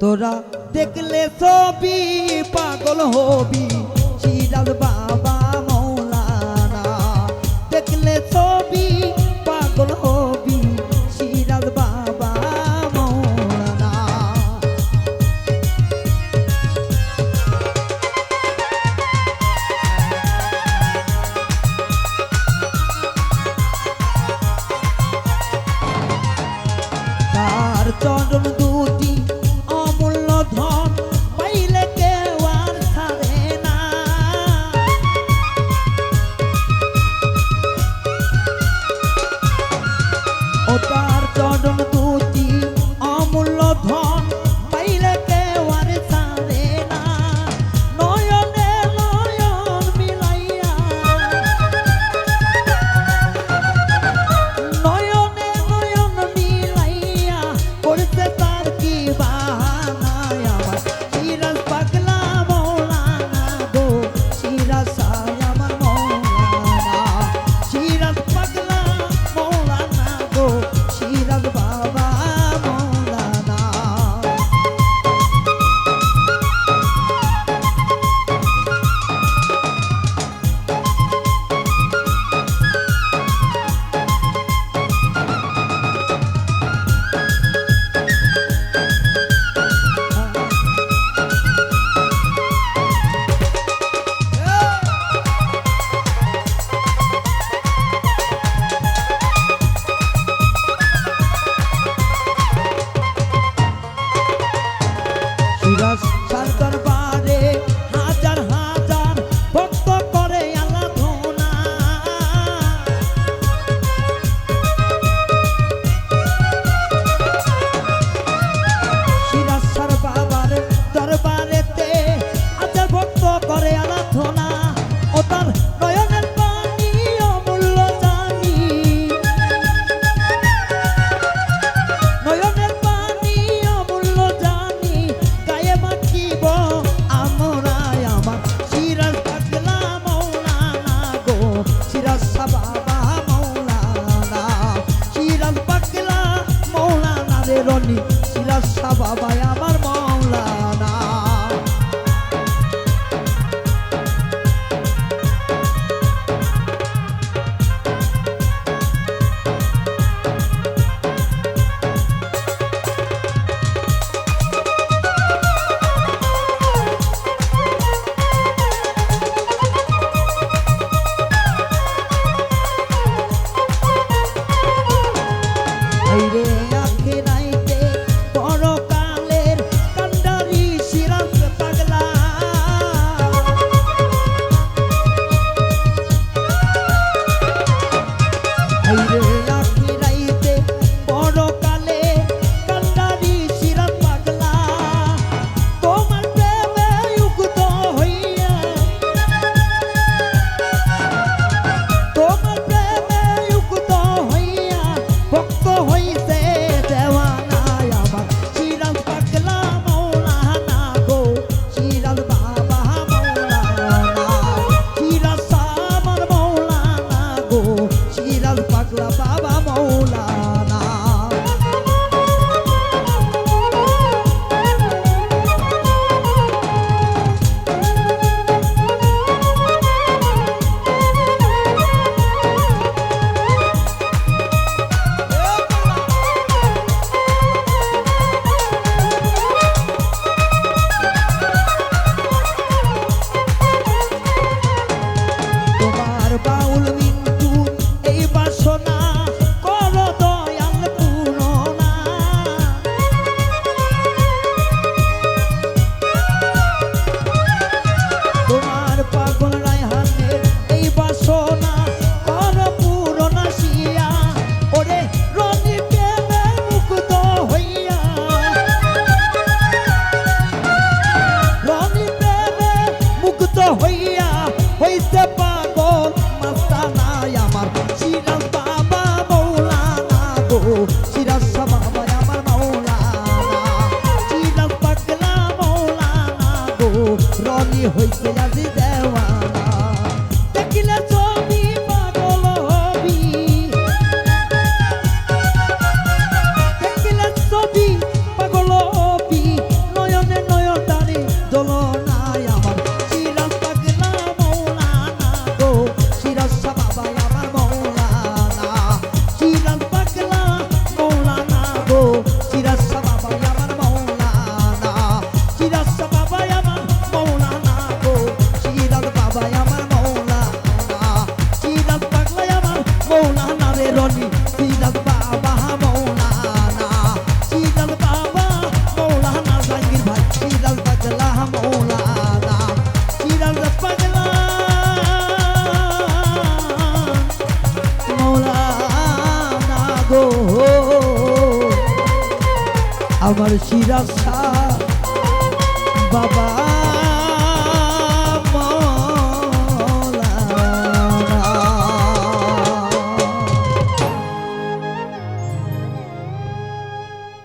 তোরা দেখলে ছবি পাগল হবি সিরাজ বাবা মৌলানা দেখলে ছবি পাগল হবি সিরাজ বাবা মৌলানা তার চরণ দুটি অমূল্য ধন পাইলে কেউ আর ছাড়ে না ও তার চরণ দুটি অমূল্য ধন পাইলে কেউ আর ছাড়ে না নয়নে নয়ন মিলাইয়া নয়নে নয়ন মিলাইয়া করতে তার কি বাহানায় আমার সিরাজ পাগলা মৌলানা গো সিরাজ সাই আমার মৌলানা সিরাজ পাগলা মৌলানা গো সিরাজ বাবা মৌলানা সিরাজ সার দরবারে হাজার হাজার ভক্ত করে আরাধনা সিরাজ সার বাবার দরবারেতে হাজার ভক্ত করে আরাধনা ও তার নয়নের পানি অমূল্য জানি নয়নের পানি অমূল্য জানি গায়ে মাখিব আমরাই আমার সিরাজ পাগলা মৌলানা গো সিরাজ শাহ বাবা মৌলানা সিরাজ পাগলা মৌলানা রে রনি সিরাজ শাহ বাবা আমার মৌলানা আইরে আখে নাইতে পরকালের কান্ডারি সিরাজ পাগলা আইরে আখে নাইতে পরকালে কান্ডারি সিরাজ পাগলা তোমার প্রেমে উগ্ধ হইয়া তোমার প্রেমে উগ্ধ হইয়া ভক্ত হইছে দেওয়ানায় আমার সিরাজ পাগলা মৌলানা গো সিরাজ বাবা মৌলানা সিরাজ আমার মৌলানা গো সিরাজ পাগলা বাবা মৌলানা তোমার বাউল মিন্টু এই বাসনা করো দয়াল পূরণা তোমার পাগল রায়হানের এই বাসনা করো পূরণা শিয়া ওরে রনি প্রেমে মুগ্ধ হইয়া রনি প্রেমে মুগ্ধ হইয়া হইতে পাগল মাস্তানায় আমার সিরাজ বাবা মৌলানা গো সিরাজ শাহ বাবা আমার মৌলানা সিরাজ পাগলা মৌলানা গো রনি হইতে আজি দেওয়ানা দেখিলে ছবি পাগল হবি দেখিলে ছবি পাগল হবি আমার শিরাশা বাবা